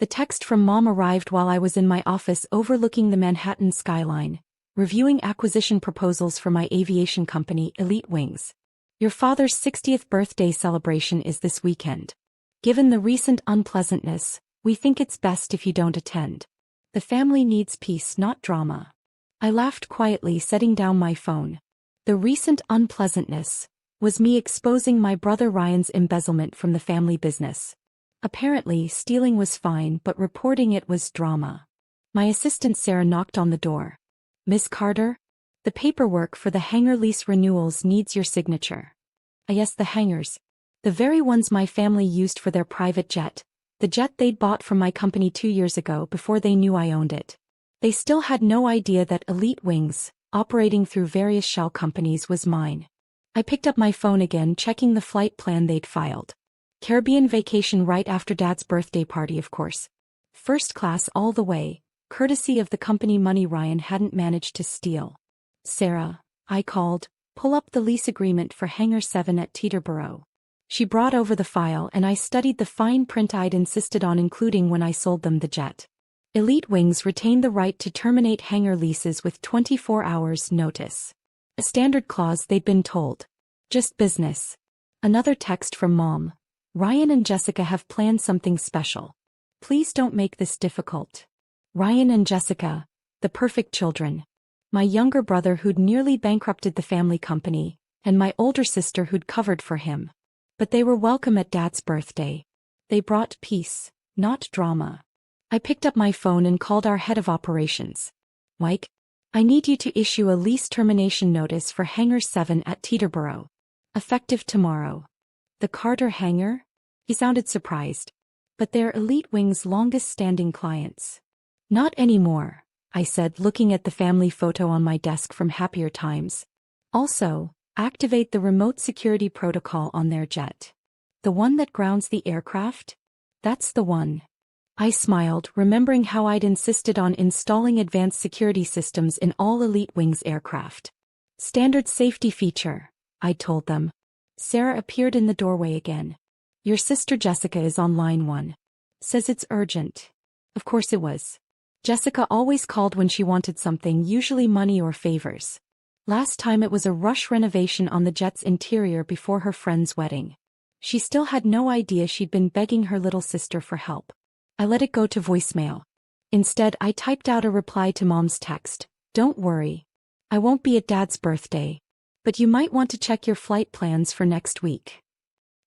The text from Mom arrived while I was in my office overlooking the Manhattan skyline, reviewing acquisition proposals for my aviation company, Elite Wings. Your father's 60th birthday celebration is this weekend. Given the recent unpleasantness, we think it's best if you don't attend. The family needs peace, not drama. I laughed quietly, setting down my phone. The recent unpleasantness was me exposing my brother Ryan's embezzlement from the family business. Apparently, stealing was fine, but reporting it was drama. My assistant Sarah knocked on the door. Miss Carter? The paperwork for the hangar lease renewals needs your signature. Yes, the hangars. The very ones my family used for their private jet. The jet they'd bought from my company 2 years ago before they knew I owned it. They still had no idea that Elite Wings, operating through various shell companies, was mine. I picked up my phone again, checking the flight plan they'd filed. Caribbean vacation right after Dad's birthday party, of course. First class all the way, courtesy of the company money Ryan hadn't managed to steal. Sarah, I called, pull up the lease agreement for Hangar 7 at Teterboro. She brought over the file and I studied the fine print I'd insisted on including when I sold them the jet. Elite Wings retained the right to terminate hangar leases with 24 hours notice. A standard clause, they'd been told. Just business. Another text from Mom. Ryan and Jessica have planned something special. Please don't make this difficult. Ryan and Jessica, the perfect children. My younger brother who'd nearly bankrupted the family company, and my older sister who'd covered for him. But they were welcome at Dad's birthday. They brought peace, not drama. I picked up my phone and called our head of operations. Mike, I need you to issue a lease termination notice for Hangar 7 at Teterboro. Effective tomorrow. The Carter hangar? He sounded surprised. But they're Elite Wings' longest-standing clients. Not anymore, I said, looking at the family photo on my desk from happier times. Also, activate the remote security protocol on their jet. The one that grounds the aircraft? That's the one. I smiled, remembering how I'd insisted on installing advanced security systems in all Elite Wings aircraft. Standard safety feature, I told them. Sarah appeared in the doorway again. Your sister Jessica is on line 1. Says it's urgent. Of course it was. Jessica always called when she wanted something, usually money or favors. Last time it was a rush renovation on the jet's interior before her friend's wedding. She still had no idea she'd been begging her little sister for help. I let it go to voicemail. Instead, I typed out a reply to Mom's text. Don't worry. I won't be at Dad's birthday. But you might want to check your flight plans for next week.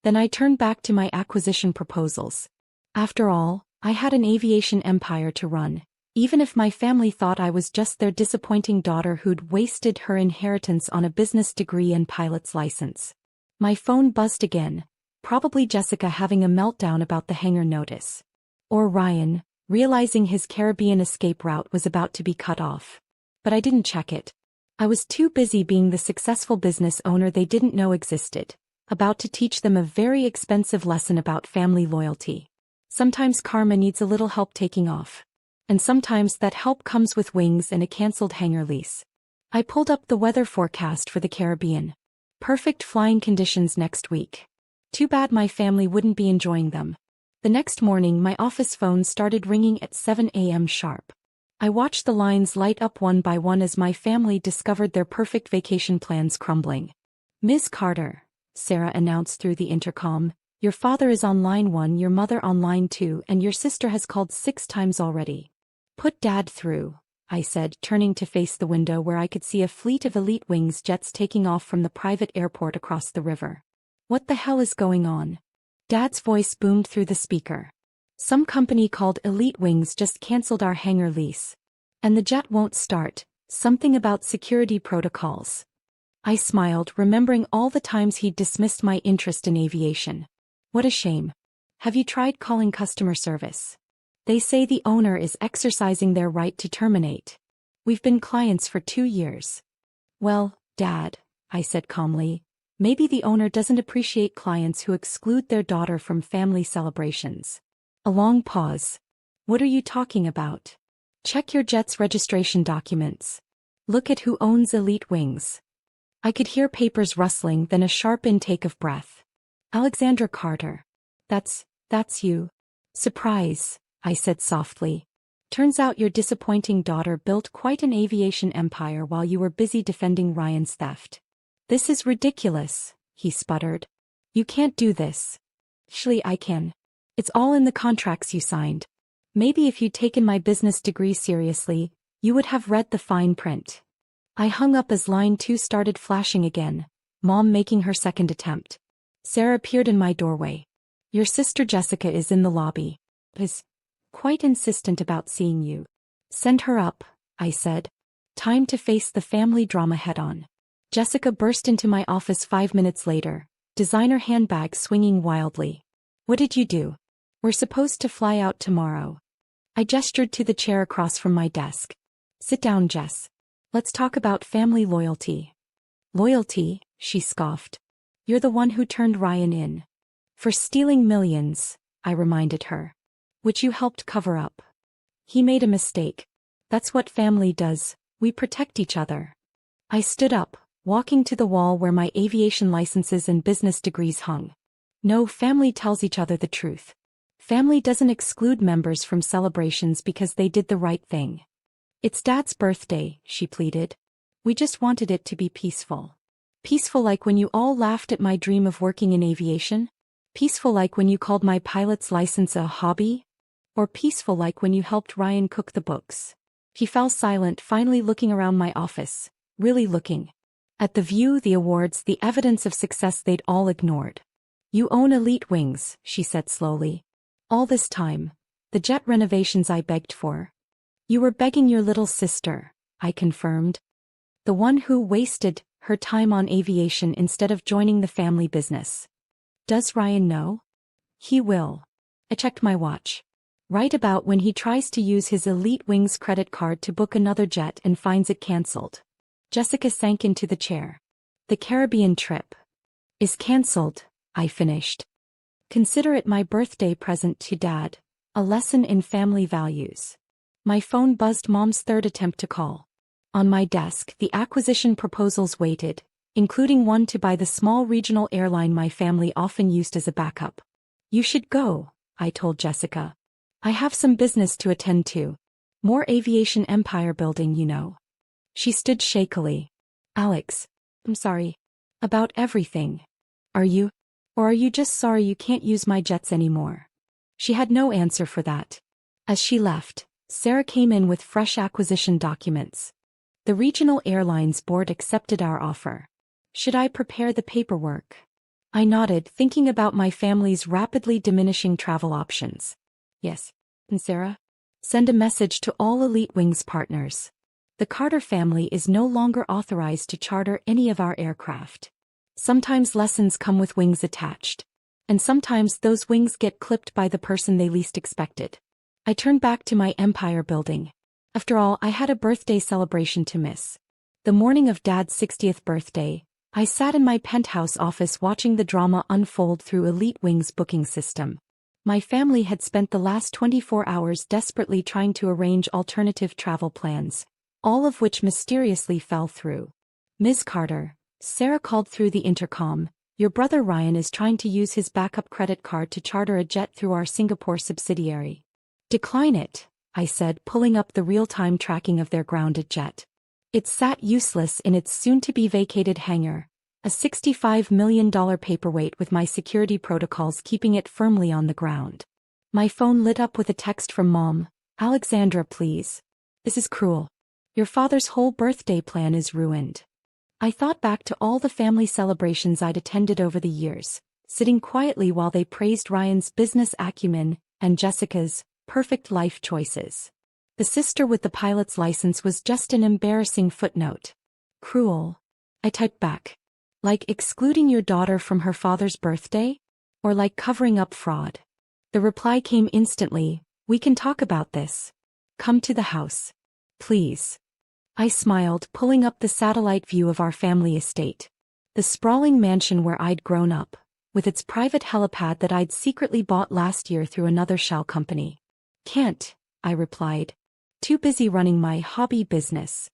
Then I turned back to my acquisition proposals. After all, I had an aviation empire to run, even if my family thought I was just their disappointing daughter who'd wasted her inheritance on a business degree and pilot's license. My phone buzzed again, probably Jessica having a meltdown about the hangar notice. Or Ryan, realizing his Caribbean escape route was about to be cut off. But I didn't check it. I was too busy being the successful business owner they didn't know existed, about to teach them a very expensive lesson about family loyalty. Sometimes karma needs a little help taking off. And sometimes that help comes with wings and a cancelled hangar lease. I pulled up the weather forecast for the Caribbean. Perfect flying conditions next week. Too bad my family wouldn't be enjoying them. The next morning my office phone started ringing at 7 a.m. sharp. I watched the lines light up one by one as my family discovered their perfect vacation plans crumbling. Ms. Carter, Sarah announced through the intercom, your father is on line 1, your mother on line 2, and your sister has called 6 times already. Put Dad through, I said, turning to face the window where I could see a fleet of Elite Wings jets taking off from the private airport across the river. What the hell is going on? Dad's voice boomed through the speaker. Some company called Elite Wings just cancelled our hangar lease. And the jet won't start, something about security protocols. I smiled, remembering all the times he'd dismissed my interest in aviation. What a shame. Have you tried calling customer service? They say the owner is exercising their right to terminate. We've been clients for 2 years. Well, Dad, I said calmly, maybe the owner doesn't appreciate clients who exclude their daughter from family celebrations. A long pause. What are you talking about? Check your jet's registration documents. Look at who owns Elite Wings. I could hear papers rustling, then a sharp intake of breath. Alexandra Carter. That's you. Surprise, I said softly. Turns out your disappointing daughter built quite an aviation empire while you were busy defending Ryan's theft. This is ridiculous, he sputtered. You can't do this. Actually, I can. It's all in the contracts you signed. Maybe if you'd taken my business degree seriously, you would have read the fine print. I hung up as line 2 started flashing again, Mom making her second attempt. Sarah appeared in my doorway. Your sister Jessica is in the lobby. Is quite insistent about seeing you. Send her up, I said. Time to face the family drama head-on. Jessica burst into my office 5 minutes later, designer handbag swinging wildly. What did you do? We're supposed to fly out tomorrow. I gestured to the chair across from my desk. Sit down, Jess. Let's talk about family loyalty. Loyalty, she scoffed. You're the one who turned Ryan in. For stealing millions, I reminded her. Which you helped cover up. He made a mistake. That's what family does, we protect each other. I stood up, walking to the wall where my aviation licenses and business degrees hung. No, family tells each other the truth. Family doesn't exclude members from celebrations because they did the right thing. It's Dad's birthday, she pleaded. We just wanted it to be peaceful. Peaceful like when you all laughed at my dream of working in aviation? Peaceful like when you called my pilot's license a hobby? Or peaceful like when you helped Ryan cook the books? He fell silent, finally looking around my office, really looking. At the view, the awards, the evidence of success they'd all ignored. You own elite wings, she said slowly. All this time, the jet renovations I begged for. You were begging your little sister, I confirmed. The one who wasted her time on aviation instead of joining the family business. Does Ryan know? He will. I checked my watch. Right about when he tries to use his Elite Wings credit card to book another jet and finds it cancelled. Jessica sank into the chair. The Caribbean trip is cancelled, I finished. Consider it my birthday present to Dad, a lesson in family values. My phone buzzed. Mom's third attempt to call. On my desk, the acquisition proposals waited, including one to buy the small regional airline my family often used as a backup. You should go, I told Jessica. I have some business to attend to. More aviation empire building, you know. She stood shakily. Alex, I'm sorry. About everything. Are you? Or are you just sorry you can't use my jets anymore? She had no answer for that. As she left, Sarah came in with fresh acquisition documents. The regional airlines board accepted our offer. Should I prepare the paperwork? I nodded, thinking about my family's rapidly diminishing travel options. Yes. And Sarah? Send a message to all Elite Wings partners. The Carter family is no longer authorized to charter any of our aircraft. Sometimes lessons come with wings attached. And sometimes those wings get clipped by the person they least expected. I turned back to my empire building. After all, I had a birthday celebration to miss. The morning of Dad's 60th birthday, I sat in my penthouse office watching the drama unfold through Elite Wings' booking system. My family had spent the last 24 hours desperately trying to arrange alternative travel plans, all of which mysteriously fell through. Ms. Carter, Sarah called through the intercom, your brother Ryan is trying to use his backup credit card to charter a jet through our Singapore subsidiary. Decline it, I said, pulling up the real-time tracking of their grounded jet. It sat useless in its soon-to-be vacated hangar, a $65 million paperweight with my security protocols keeping it firmly on the ground. My phone lit up with a text from Mom. Alexandra, please. This is cruel. Your father's whole birthday plan is ruined. I thought back to all the family celebrations I'd attended over the years, sitting quietly while they praised Ryan's business acumen and Jessica's perfect life choices. The sister with the pilot's license was just an embarrassing footnote. Cruel. I typed back. Like excluding your daughter from her father's birthday? Or like covering up fraud? The reply came instantly, we can talk about this. Come to the house. Please. I smiled, pulling up the satellite view of our family estate. The sprawling mansion where I'd grown up, with its private helipad that I'd secretly bought last year through another shell company. Can't, I replied. Too busy running my hobby business.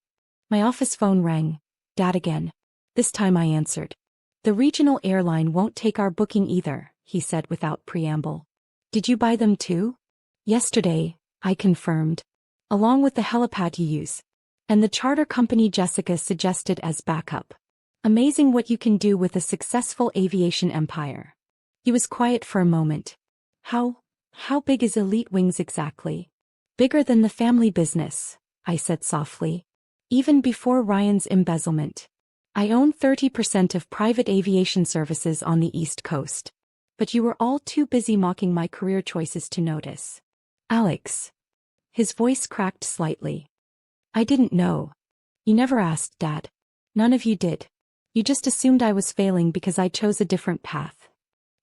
My office phone rang. Dad again. This time I answered. The regional airline won't take our booking either, he said without preamble. Did you buy them too? Yesterday, I confirmed. Along with the helipad you use. And the charter company Jessica suggested as backup. Amazing what you can do with a successful aviation empire. He was quiet for a moment. How big is Elite Wings exactly? Bigger than the family business, I said softly. Even before Ryan's embezzlement. I own 30% of private aviation services on the East Coast. But you were all too busy mocking my career choices to notice. Alex. His voice cracked slightly. I didn't know. You never asked, Dad. None of you did. You just assumed I was failing because I chose a different path.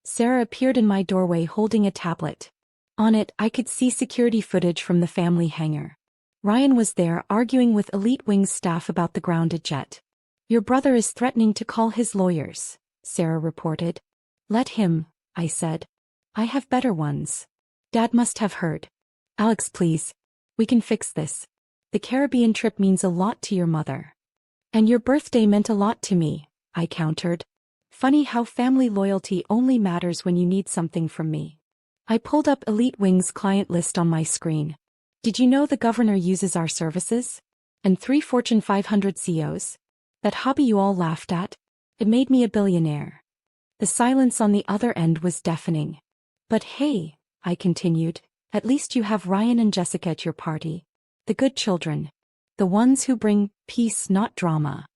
Sarah appeared in my doorway holding a tablet. On it, I could see security footage from the family hangar. Ryan was there arguing with Elite Wings staff about the grounded jet. Your brother is threatening to call his lawyers, Sarah reported. Let him, I said. I have better ones. Dad must have heard. Alex, please. We can fix this. The Caribbean trip means a lot to your mother. And your birthday meant a lot to me, I countered. Funny how family loyalty only matters when you need something from me. I pulled up Elite Wings' client list on my screen. Did you know the governor uses our services? And 3 Fortune 500 CEOs? That hobby you all laughed at? It made me a billionaire. The silence on the other end was deafening. But hey, I continued, at least you have Ryan and Jessica at your party. The good children. The ones who bring peace, not drama.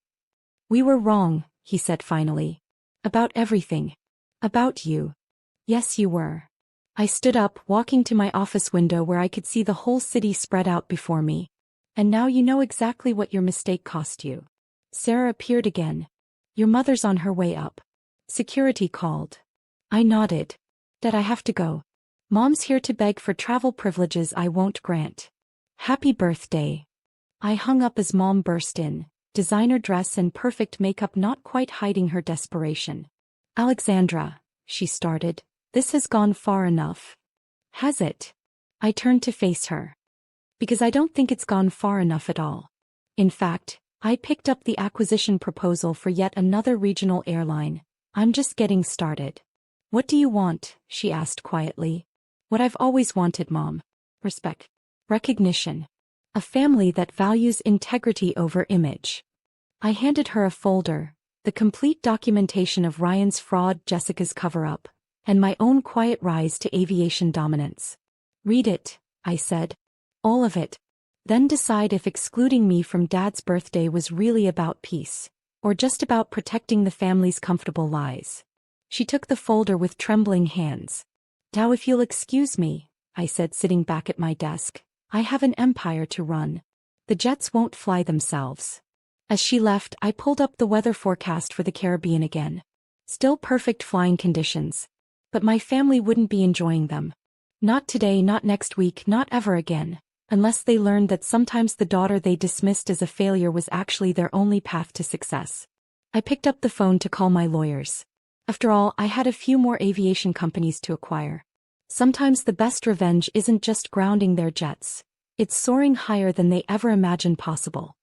We were wrong, he said finally. About everything. About you. Yes, you were. I stood up, walking to my office window where I could see the whole city spread out before me. And now you know exactly what your mistake cost you. Sarah appeared again. Your mother's on her way up. Security called. I nodded. Dad, I have to go. Mom's here to beg for travel privileges I won't grant. Happy birthday. I hung up as Mom burst in, designer dress and perfect makeup not quite hiding her desperation. Alexandra, she started. This has gone far enough. Has it? I turned to face her. Because I don't think it's gone far enough at all. In fact, I picked up the acquisition proposal for yet another regional airline. I'm just getting started. What do you want? She asked quietly. What I've always wanted, Mom. Respect. Recognition. A family that values integrity over image. I handed her a folder, the complete documentation of Ryan's fraud, Jessica's cover-up, and my own quiet rise to aviation dominance. Read it, I said. All of it. Then decide if excluding me from Dad's birthday was really about peace, or just about protecting the family's comfortable lies. She took the folder with trembling hands. Now if you'll excuse me, I said sitting back at my desk, I have an empire to run. The jets won't fly themselves. As she left, I pulled up the weather forecast for the Caribbean again. Still perfect flying conditions. But my family wouldn't be enjoying them. Not today, not next week, not ever again, unless they learned that sometimes the daughter they dismissed as a failure was actually their only path to success. I picked up the phone to call my lawyers. After all, I had a few more aviation companies to acquire. Sometimes the best revenge isn't just grounding their jets. It's soaring higher than they ever imagined possible.